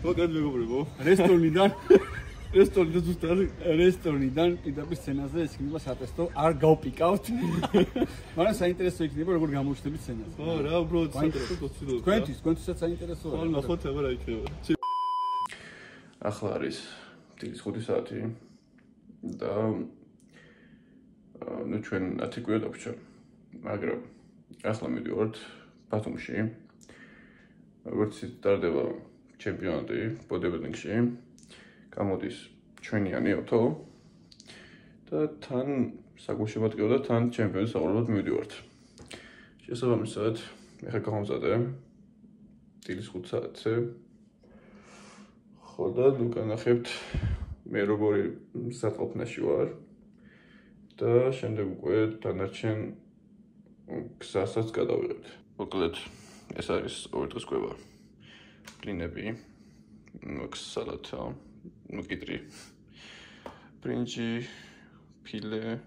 მოკლედ მეგობრებო, რესტორნიდან პირდაპირ სცენაზე ექნება სატესტო, არ გავპიკავთ. მაგრამ საინტერესო იქნება როგორ გამოჩნდებით სცენაზე. ხო, რა, უბრალოდ საინტერესო ცდილობ. თქვენთვისაც საინტერესოა. ხო, ნახოთ აბა რა იქნება. ახლა არის 5 საათი და ნუ ჩვენ 10 კვირა დაგვჭირ. მაგრამ ახლა მივიდივართ ბათუმში. როგორც ტარდება ჩემპიონატი ბოდიბილდინგში. გამოდის ჩვენიანი ოთო და თან საგულშემატკივრად და თან ჩემპიონის საყურებლად მივიდივართ. შესაბამისად, ეხლა გავამზადე 5 საათზე. ხო და ნუ განახებთ მე როგორი სათყოფნაში ვარ და შემდეგ უკვე დანარჩენ გზასაც გადავიღებთ. მოკლედ ეს არის 2 დღის კვება. ბლინები, სალათა, კიტრი, ბრინჯი, ფილე,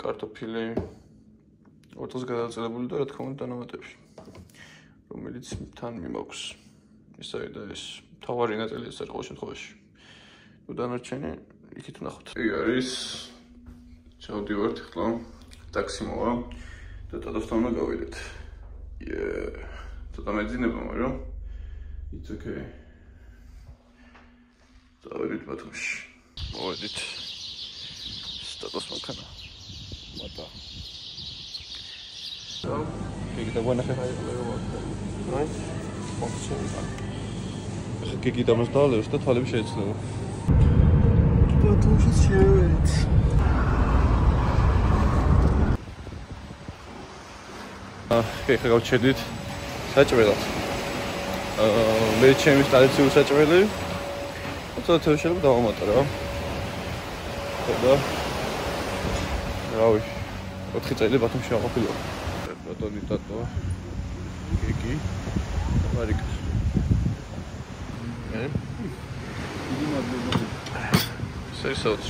კარტოფილი, 2 დღის გადაწყვეტილი და რა თქმა უნდა დანამატებში, რომელიც თან მიმაქვს. ისაა და ეს თავარი ნაწილი ეს არის ყოველ შემთხვევაში. ნუ დანარჩენი იქით ვნახოთ. არის ჩავდივართ ახლა ტაქსი მოვა და ტატოსთან უნდა გავიდეთ. ცოტა მეძინება, მაგრამ it's okay. დავიდეთ ბათუმში. მოვედით. სტატუს მანქანა. მარტო. იგი და ვანახე right? გიგი დამოსდალებს და თვალები შეეცვლება. ბათუმში შევედით. ეხლა გავჩერდით საჭმელად. მე ჩემი ტრადიციული საჭმელი. ცოტა შეიძლება დავამატო რა. და რავი 4 წელი ბათუმში ვაყოფილიყო. ბატონი ტატო. გიგი. მარიკა. იგი მადლობა. სერისოც.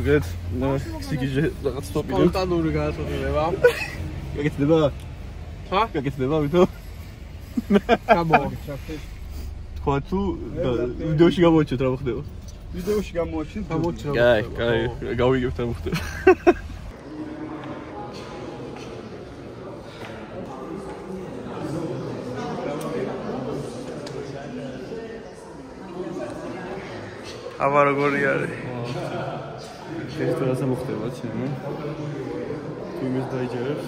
გეთ, სიგიჟე რაღაც ტოპი. სპონტანური განსხვავება. გაგეცდება? ხა? გაგეცდება ვითო? გამო. თქვა თუ ვიდეოში გამოაჩვენოთ რა მოხდება. ვიდეოში გამოაჩვენოთ. კაი, გავიგებთ რა მოხდება. აბა როგორი არის? ეს თუ რასა მოხდება ჩემო? თუ იმის დაიჯერებს?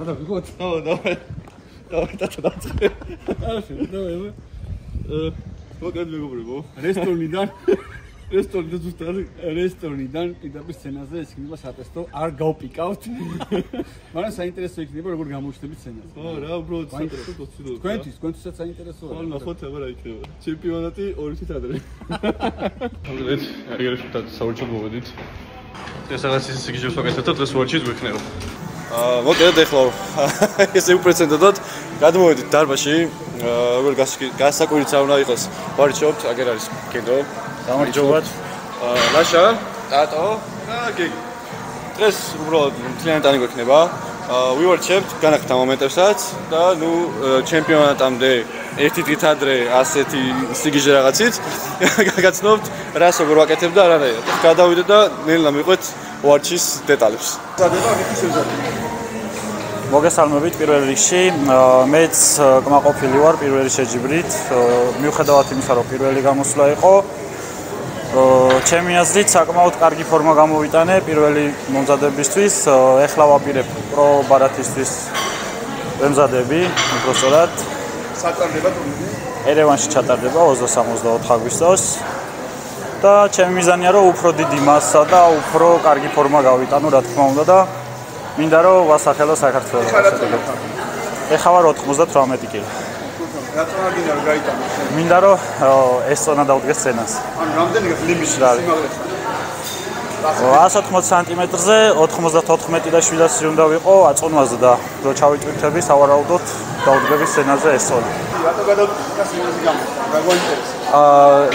და ვიგოთ. დავай ტატო დაწყე. ასე, დავай. მოკლედ მეგობრებო, რესტორნიდან პირდაპირ სცენაზე ექნება სატესტო, არ გავპიკავთ. მაგრამ საინტერესო იქნება როგორ გამოჩნდებით სცენაზე. ხო, რა, უბრალოდ საინტერესო ცდილობ. თქვენთვისაც საინტერესოა. ხო, ნახოთ აბა რა იქნება. ჩემპიონატი 2 თვით ადრე. მოკლედ, აგერეშუთა საურჩო მოვედით. ეს რაღაც ის სიგიჟებს ვაკეთებთ და დღეს ვარჩის გვექნება. მოკლედ ეხლა ესე უპრეცედენტად გადმოვედით დარბაზში. როგორ გასაკვირიც არ უნდა იყოს. ვარჩობთ, აგერ არის კედო. გამარჯობათ. ლაშა, ტატო და გიგი. დღეს უბრალოდ მთლიანად გვექნება. ვივარჩებთ განახთ ამ მომენტებსაც და ნუ ჩემპიონატამდე ერთი დღით ადრე ასეთი სიგიჟე რაღაცით გაგაცნობთ რას როგორ ვაკეთებ და არანაირად. გადავიდეთ და ნელა მიყვეთ ვარჩის დეტალებს. სადება ამითი შევზადე. მოგესალმებით პირველ რიგში. მეც კმაყოფილი ვარ პირველი შეჯიბრით. მიუხედავად იმისა, რომ პირველი გამოსვლა იყო, ჩემი აზრით საკმაოდ კარგი ფორმა გამოვიტანე პირველი მომზადებისთვის. ეხლა ვაპირებ პრო ბარათისთვის ვემზადები, უბრალოდ საწარდება ტურნირი. ერევანში ჩატარდება 20-64 აგვისტოს. და ჩემი მიზანია რომ უფრო დიდი მასა და უფრო კარგი ფორმა გავიტანო, რა თქმა უნდა და მინდა რომ ვასახელო საქართველოს. ეხლა ვარ 98 კილო. რა წონაგინა გაიტანო? მინდა რომ ეს წონა დავდგეს სცენას. ანუ რამდენი ლიმიტი სიმაღლეში? 180 სანტიმეტრზე 94.7 უნდა ვიყო აწონვაზე და რო ჩავიტვირთები სავარაუდოდ დაუდგების სცენაზე ეს წოლი. რატო გადავწყვიტე სცენაზე გამო? რა გვაინტერესებს?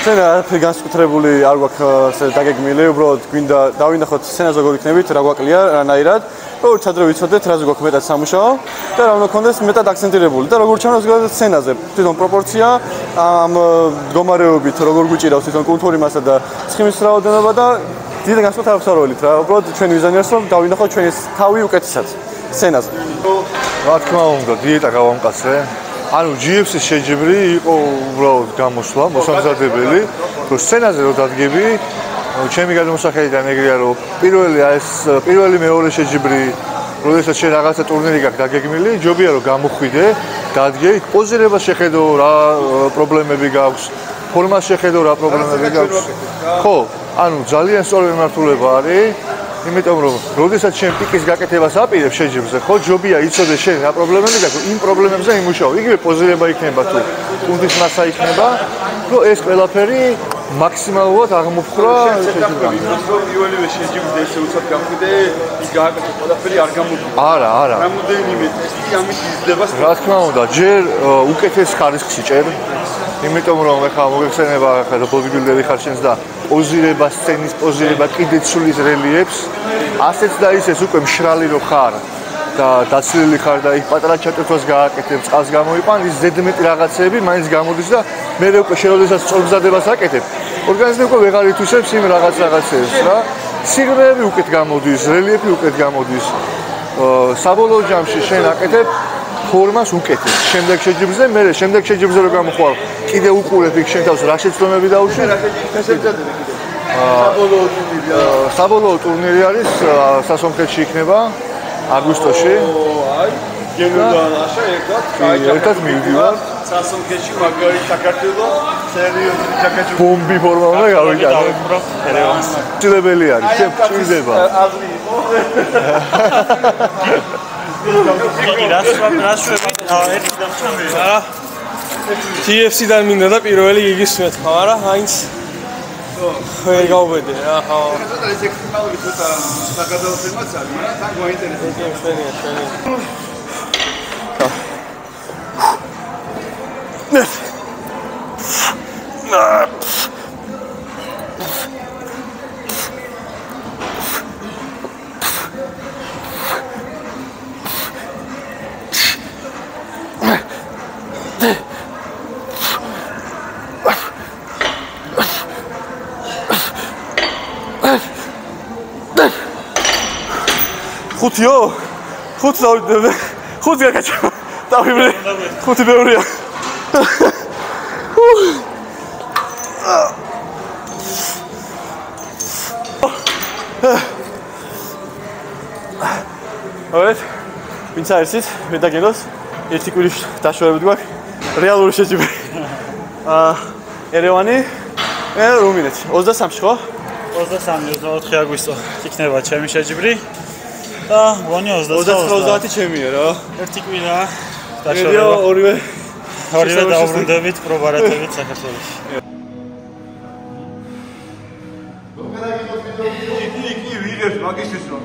სცენა არაფერი განსაკუთრებული არ გვაქვს დაგეგმილი, უბრალოდ გვინდა დავინახოთ სცენას როგორ იქნებით, რა გვაკლია, რანაირად. როგორც ადრე ვიცოდეთ, რაზე გვაქვს მეტად სამუშაო და რა უნდა გქონდეს მეტად აქცენტირებული და როგორ ჩანოს სცენაზე. თვითონ პროპორცია ამ მდგომარეობით როგორ გვიჭირავს თვითონ კულტურის მასა და ცხიმის რაოდენობა და დიდი განსხვავება აქვს როლით რა. უბრალოდ ჩვენ ვიზანიერს რომ დავინახოთ ჩვენი თავი უკეთესად სცენაზე. რა თქმა უნდა, დიეტა გავამკაცრე. ანუ GFC-ის შეჯიბრი იყო უბრალოდ გამოსვლა, მოსამზადებელი, რომ სცენაზე რო დადგები, ჩემი გადმოსახედიდან ეგრეა რომ პირველი მეორე შეჯიბრი, როდესაც შენ რაღაცა ტურნირი გაქვს დაგეგმილი, ჯობია რომ გამოხვიდე, დადგე, პოზირებას შეხედო რა პრობლემები გაქვს, ფორმას შეხედო რა პრობლემები გაქვს. ხო, ანუ ძალიან სწორი მიმართულება არის. იმიტომ რომ როდესაც შენ პიკის გაკეთებას აპირებ შეჯიბრზე, ხო, ჯობია იცოდე შენ რა პრობლემები გაქვს, იმ პრობლემებზე იმუშაო. იგივე პოზირება იქნება თუ კუნთის მასა იქნება, რომ ეს ყველაფერი მაქსიმალურად აღმოფხრა შეჯიბრზე. პირველივე შეჯიბრზე ესე უცებ გამხვიდე, ის გააკეთე ყველაფერი არ გამოდგა. არა. რამოდენიმე ტესტი ამით იზრდება. რა თქმა უნდა, ჯერ უკეთეს ხარისხს იჭერ. იმიტომ რომ ეხლა მოგეხსენება ახლა ბოდიბილდერი ხარ შენს და პოზირება, სცენის პოზირება, კიდეც სულის რელიეფს, ასეც და ისეს უკვე მშრალი რო ხარ და დაცლილი ხარ და იქ პატარა ჩატვირთვას გააკეთებ, წყალს გამოიყვან, ის ზედმეტი რაღაცეები მაინც გამოდის და მე უკვე შევოდესაც წორმზადებას აკეთებ, ორგანიზმი უკვე ვეღარ ითვისებს იმ რაღაცეებს რა. სიღრმეები უკეთ გამოდის, რელიეფი უკეთ გამოდის. საბოლოო ჯამში შენ აკეთებ ფორმას უკეთეს. შემდეგ შეჯიბრზე, მე შემდეგ შეჯიბრზე რო გამოხვალ, კიდე უყურებ იქ შენ თავს რა შეცდომები დაუშვი. საბოლოო ტურნირი არის სასონხეთში იქნება აგვისტოში. აი, გენოდან აშა ერთად მივდივარ. სასონხეთში მაგარი საქართველოს სერიოზული ჯაკეტი ბომბი ფორმა უნდა გავიტანო. შეიძლება არის, შენ ჭირდება. აზრი იყო. იგი რასვები ერთი დამჩამია რა TFC-დან მინდა და პირველი გიგისმეთ ხო არა აინც ვერ გავუბედე რა ხო ცოტა ეს ექსტრემალური ცოტა საგადაოცემაც არის მაგრამ თან გვაინტერესებს ხუთიო? ხუთი დავიდე. ხუთი გაკაჩა. დავიბრე. ხუთი ბევრია. ოეთ. ვინც არის მე დაგენოს ერთი კვირის დაშორებით გვაქვს რეალური შეჯიბრი. ერევანი რუმინეთი 23-ში ხო? 23-24 აგვისტო იქნება ჩემი შეჯიბრი. და ვონი 29 ჩემია რა. ერთი კვირა დაშორება. ორივე დაუბრუნდებით პროპარატებით საქართველოში. იგი ვიღებს მაგისთვის რომ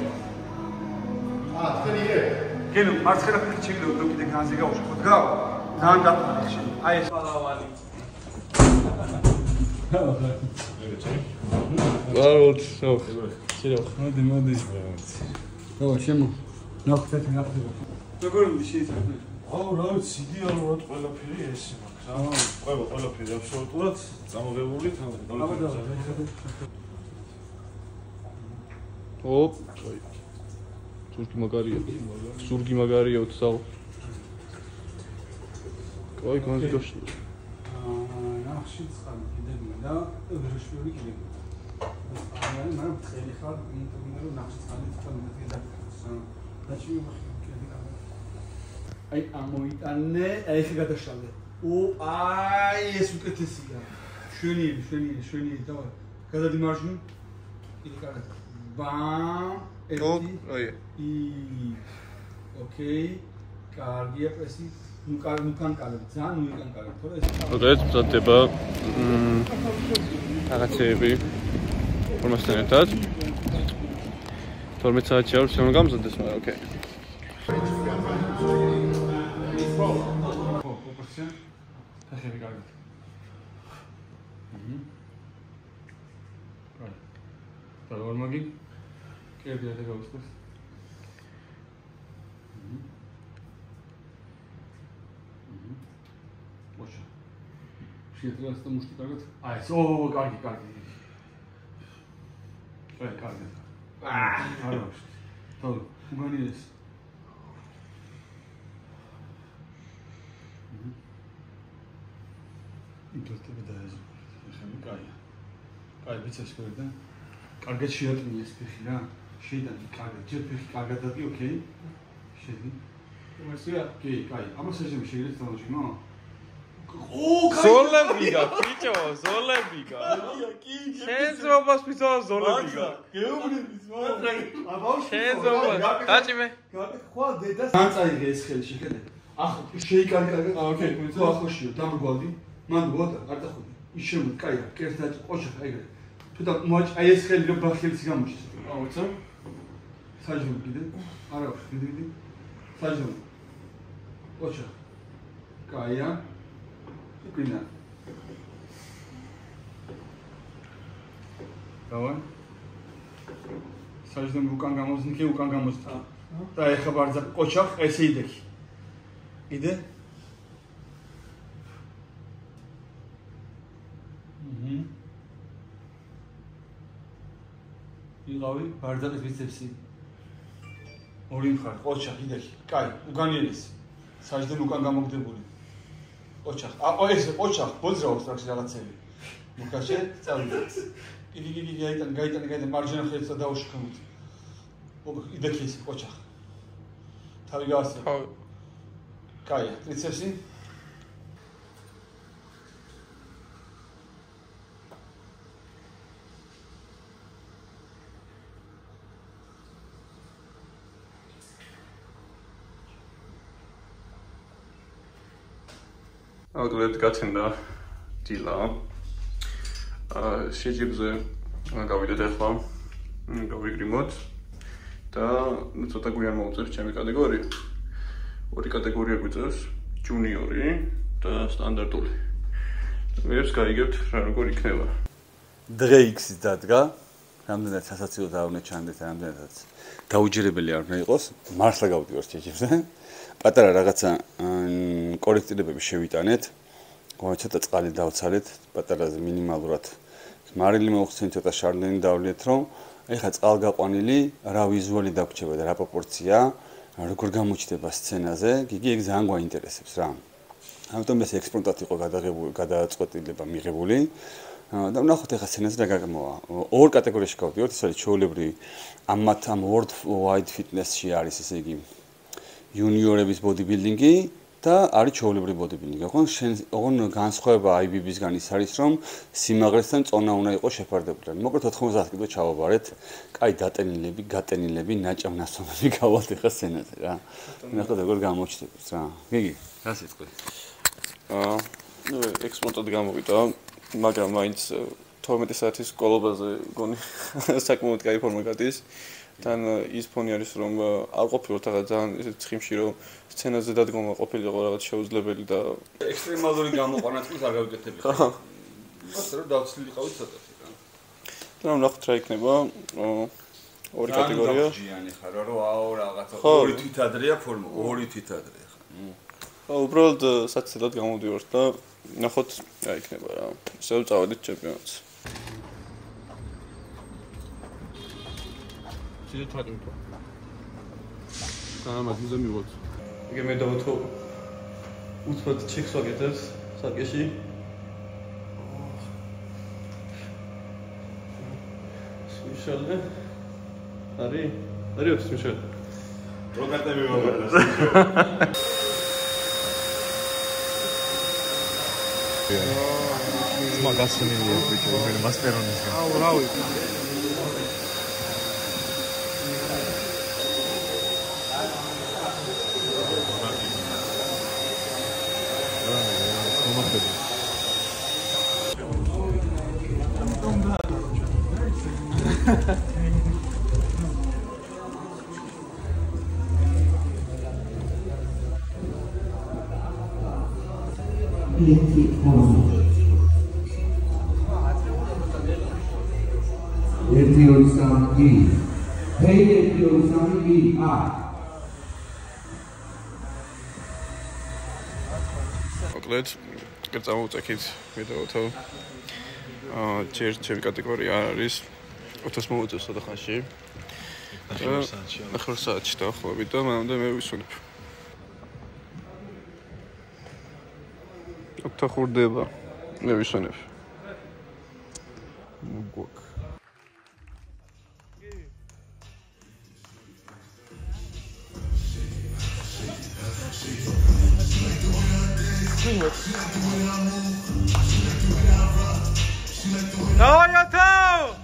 თქვენ იღებ? გენო მარცხენა ფეხი შეიძლება რომ კიდე განზე გავუშვათ რა? ძალიან დაფარეთ შენ. აი ეს პალავანი. ვაროთ, ხო. მოდი. ხო, შემო. ნახეთ. როგორ უნდა შეიძლება? აუ, რა ვიცი, იდეალურად ყველაფერი ეს მაქვს. ყველაფერი აბსოლუტურად წამოღებული ოპ, აი. ზურგი მაგარია უცალ. აი, განსდოშ. ნახში ცხალი კიდევ და ვერშული კიდევ. აი, მაგრამ ხელი ხარ ინტერნეტზე ნახში ცხალი თქვენ მოგეძახოთ. დაჩი აი ამოიტანე, აი ეს გადაშალე. აი ეს უკეთესია. შვენიერი, давай. გადადიმარჯვნი. კიდე კარგად. ბამ. აი. ოკეი. კარგია პრესი. ნუკან კარგი, ძალიან ნუკან კარგი, თორე ეს. მოდეთ, მზადდება რაღაცეები. ფორმასთან ერთად. 12 საათი არის რომ გამზადდეს, მაგრამ ოკეი. Proporție. Așa e gata. Dar urmă ghi. Ce e de găustă? Așa. Și trebuie să nu știi care. Ai, o cargi. Hai, cargi. Hai. Tot. Cum găniți? ინტერესები დაეზო. ხემი კაია. კაი ვიცეს ყურდა. კარგად შეატმი ეს ფეხი რა. შეიტანი კარგად. ჯერ ფეხი კარგად დატი, ოკეი. შედი. უმასია? კი, კაი. ამას შეიძლება შეიძლება დავაჭინო? ო, კაი. ზოლებიგა, ბიჭო, ზოლებიგა. კი, შეზრობას მისვა ზოლებიგა. გეუბნების მაგრამ აბავში. შეზრობას. დაჭიმე. ხვა დედას განწაიღე ეს ხელი შეხედე. ახლა შეიკარი კარგად. ოკეი, ხო, ახლოშია, დამრგვალი. მან გოთა არ დახოდი ის შემო კაი კერთად ყოჩა ეგრე თუ და მოაჭ აი ეს ხელი რო ბახელს გამოჩის აუცა საჯო კიდე არა ვიდივიდი საჯო ყოჩა კაია უკინა დავან საჯო უკან გამოზნიკე უკან გამოზდა და ეხა ბარძა ყოჩა ესე იდექი იდე იღავი ბარძაყის ბიცეპსი ორი მხარე ყოჩა კიდექი კაი უგანიერეს საჯდენ უკან გამოგდებული ყოჩა ეს ყოჩა ბოძრაობს რაქსი რაღაცები მოკაშე წავიდა იგი გაიტან მარჯვენა ხელსა დაუშქნოთ იდექი ეს ყოჩა თავი გავასწრე კაი ტრიცეპსი აუკლედ გაცენდა დილა. შეჯიბზე გავიდეთ ახლა. გავიგრიმოთ და ცოტა გვიან მოვუწევს ჩემი კატეგორია. ორი კატეგორია გვიწევს, ჯუნიორი და სტანდარტული. მეებს გაიგებთ რა როგორ იქნება. დღე X-ი დადგა. რამდენად სასაცილო დავნე ჩანდეთ, რამდენადაც დაუჯერებელი არ უნდა იყოს. მართლა გავდივართ შეჯიბზე. პატარა რაღაცა კორექტირებები შევიტანეთ. ცოტა წყალი დავცალეთ, პატარაზე მინიმალურად. მარილი მოხსენით, ცოტა შარდენი დავლიეთ, რომ ეხლა წყალგაყვანილი რა ვიზუალი დაგვრჩება და რა პროპორცია, როგორ გამოჩნდება სცენაზე, გიგი ეგ ძალიან გვაინტერესებს რა. ამიტომ ეს ექსპრომტად იყო გადაწყვეტილება მიღებული. და ვნახოთ ეხლა სცენაზე რა გაგმოვა. ორ კატეგორიაში გავდივართ, ეს არის ჩვეულებრივი ამ World Wide Fitness-ში არის ესე იგი juniorების bodybuilding-ი და არის ჩვეულებრივი bodybuilding-ი. ოღონ განსხვავება IBB-ისგან ის არის, რომ სიმაღლესთან წონა უნდა იყოს შეფარდებული. მოკლედ 90 კილო ჩავაბარეთ. კაი გატენილები, ნაჭამნასწორები გავალთ ეხლა სცენაზე რა. ნახოთ როგორ გამოჩნდებს რა. გიგი, რა სიტყვი? ექსპონტად გამოვიდა, მაგრამ მაინც 12 საათის სკოლობაზე გონი საკმაოდ კაი ფორმა გადის. თან ის ფონი არის რომ არ ყოფილიყო რაღაც ძალიან ისეთ ცხიმში რომ სცენაზე დადგომა ყოფილიყო რაღაც შეუძლებელი და ექსტრემალური გამოყვანაც არ გავიკეთებია. ხო. ასე რომ დავცლილიყავი ცოტათი რა. და ნახოთ რა იქნება. ორი კატეგორია. ჯიანი ხარ რომ აო რაღაცა ორი თვითადრეა ფორმა, ორი თვითადრეა ხა. ხო, უბრალოდ საცილად გამოვდივართ და ნახოთ რა იქნება რა. შევწავედით ჩემპიონატს. Size tadım to. Tamam, biz de mi volt? Gemi de oto. Uçpat çek soğukatız. Sakeşi. İnşallah. Arıyor musun şöyle? Rokatda mi var? Magasin diye böyle masterones. Bravo. მოკლედ, წამოვწექით ვიდეოთო. ჯერ ჩემი კატეგორია არის 400 მოუწევს საერთაშორისო. ახლა საათში დაახლოებით და მანამდე მე ვისვენებ. ოქთახურდება. მე ვისვენებ. მოგვაქვს. Давай, Ятау!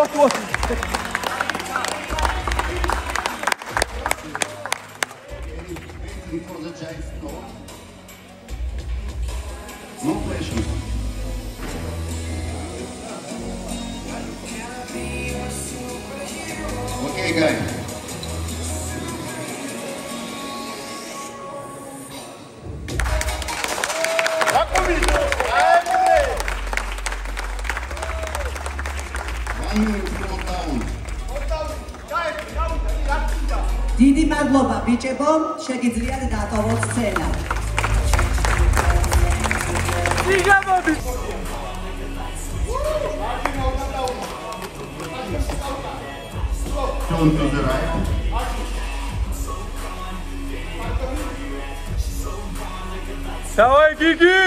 Вот. No pressure. Okay, guys. დიდი მადლობა ბიჭებო, შეგიძლიათ დატოვოთ სცენა. Turn to the right. Давай, Гиги!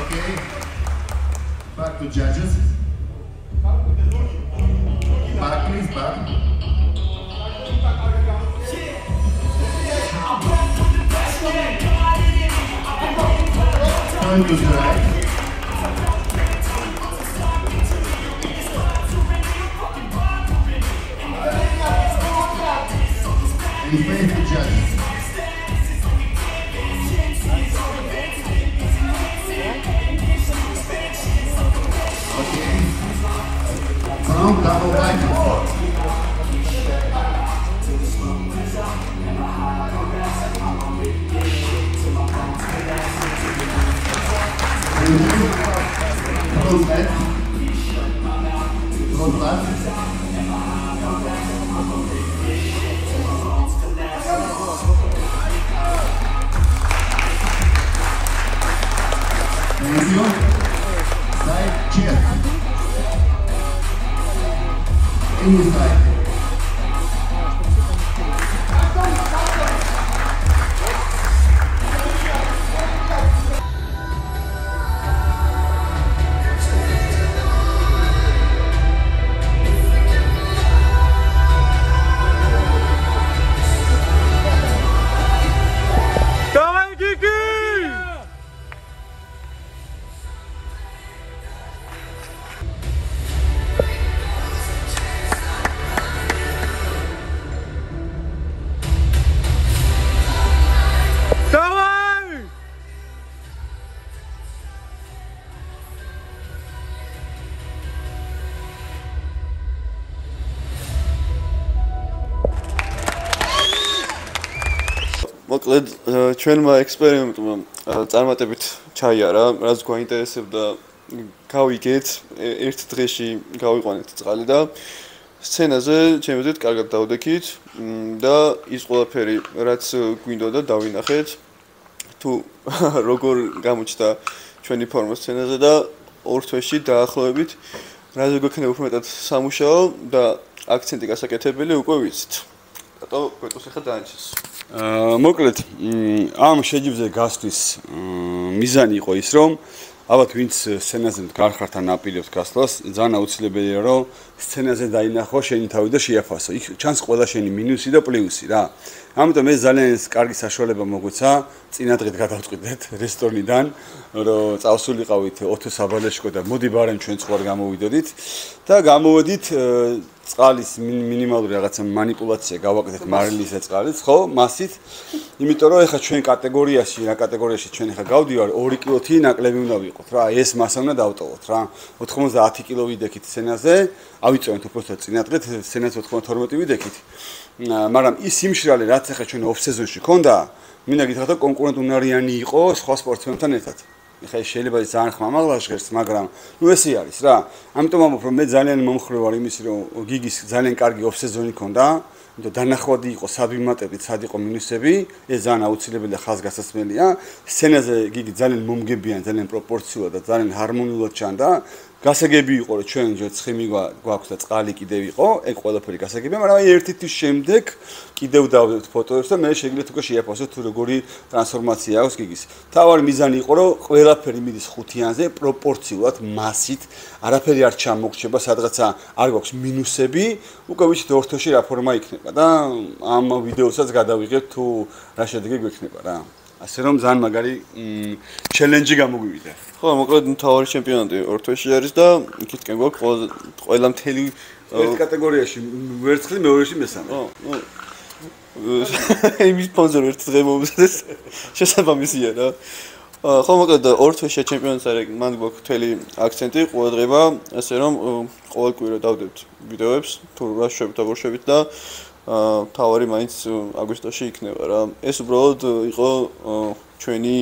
Okay. Back to judges. Back, please, back. Turn to the right. And face the judges. Okay. Front double bicycle. Close left. Close left. Thank you. Side check. Inside. Давай, Гиги! Давай! მოკლედ ჩვენმა ექსპერიმენტმა წარმატებით ჩაიარა, რაც გვაინტერესებდა გავიგეთ, ერთ დღეში გავიყვანეთ წყალი და სცენაზე ჩემი აზრით კარგად დავდექით და ის ყველაფერი რაც გვინდოდა დავინახეთ თუ როგორ გამოჩნდა ჩვენი ფორმა სცენაზე და ორ თვეში დაახლოებით რაზე გვექნება უფრო მეტად სამუშაო და აქცენტი გასაკეთებელი უკვე ვიცით. რატო გვეტყვის ახლა დაანჩეს. მოკლედ ამ შეჯიბზე გასვლის მიზანი იყო ის რომ ალბათ ვინც სცენაზე გარხართ ან აპირებთ გასვლას ძალიან აუცილებელია რომ სცენაზე დაინახო შენი თავი და შეაფასო. იქ ჩანს ყველა შენი მინუსი და პლუსი რა. ამიტომ ეს ძალიან კარგი საშუალება მოგვეცა წინა დღით გადავწყვიტეთ რესტორნიდან რომ წავსულიყავით ოთო საბალეშკო და მოდი ბარემ ჩვენ წყوار გამოვიდოდით და გამოვედით წყალის მინიმალური რაღაცა манипуляცია გავაკეთეთ მარილის წყალით, ხო, მასით. იმიტომ რომ ეხლა ჩვენ კატეგორიაში, რა კატეგორიაში ჩვენ ეხლა გავდივარ 2 კილოთი ნაკლები უნდა ვიყოთ რა. ეს მასა უნდა დავტოვოთ რა. 90 კილო ვიდექით სცენაზე, ავიწევთ უბრალოდ წინადღეთ სცენაზე 92 ვიდექით. მაგრამ ის სიმშრალე რაც ეხლა ჩვენ ოფ სეზონში ქონდა, მინდა გითხრათ რომ კონკურენტუნარიანი იყო სხვა სპორტსმენთან ერთად. ეხლა შეიძლება ის ძალიან ხმამაღლა ჟღერს, მაგრამ ნუ ესე არის რა. ამიტომ ამბობ რომ მე ძალიან მომხრე ვარ იმის რომ გიგის ძალიან კარგი ოფ სეზონი ქონდა, იმიტომ დანახვადი იყო სად ვიმატებდით, სად იყო მინუსები, ეს ძალიან აუცილებელია ხაზგასაცმელია. სცენაზე გიგი ძალიან მომგებიან, ძალიან პროპორციულად და ძალიან ჰარმონიულად ჩანდა. გასაგები იყო რომ ჩვენ ჯერ ცხიმი გვაქვს და წყალი კიდევ იყო, ეგ ყველაფერი გასაგებია, მაგრამ აი ერთი თვის შემდეგ კიდევ დავდებთ ფოტოებს და მე შეგიძლიათ უკვე შეაფასოთ თუ როგორი ტრანსფორმაცია აქვს გიგის. თავარი მიზანი იყო რომ ყველაფერი მიდის ხუთიანზე პროპორციულად მასით, არაფერი არ ჩამოგრჩება, სადღაცა არ გვაქვს მინუსები, უკვე ვიცით ორ თვეში რა ფორმა იქნება და ამ ვიდეოსაც გადავიღებთ თუ რა შედეგი გვექნება რა. ასე რომ ძალიან მაგარი ჩელენჯი გამოგვივიდა. ხო, მოკლედ მთავარი ჩემპიონატი ორ თვეში არის და იქითკენ გვაქვს ყველა მთელი ერთ კატეგორიაში ვერცხლი, მეორეში მესამე. ხო, ნუ იმის სპონსორი ერთ დღე მომზადეს შესაბამისია რა. ხო, მოკლედ ორ თვეში ჩემპიონატს არის, მან გვაქვს მთელი აქცენტი, ყურადღება, ასე რომ ყოველ კვირა დავდებთ ვიდეოებს, თუ რა შვებით და გორშვებით და თავარი მაინც აგვისტოში იქნება რა. ეს უბრალოდ იყო ჩვენი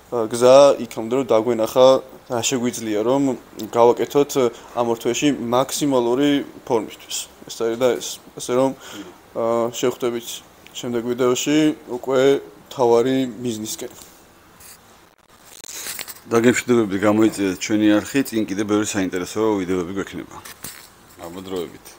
გზა იქამდე რომ დაგვენახა რა შეგვიძლია რომ გავაკეთოთ ამ ორ თვეში მაქსიმალური ფორმისთვის. ეს არის და ეს. ასე რომ შევხვდებით შემდეგ ვიდეოში უკვე თავარი ბიზნესკენ. დაგემშვიდობებით გამოიწვიეთ ჩვენი არხი, წინ კიდე ბევრი საინტერესო ვიდეოები გვექნება. ამოდროებით.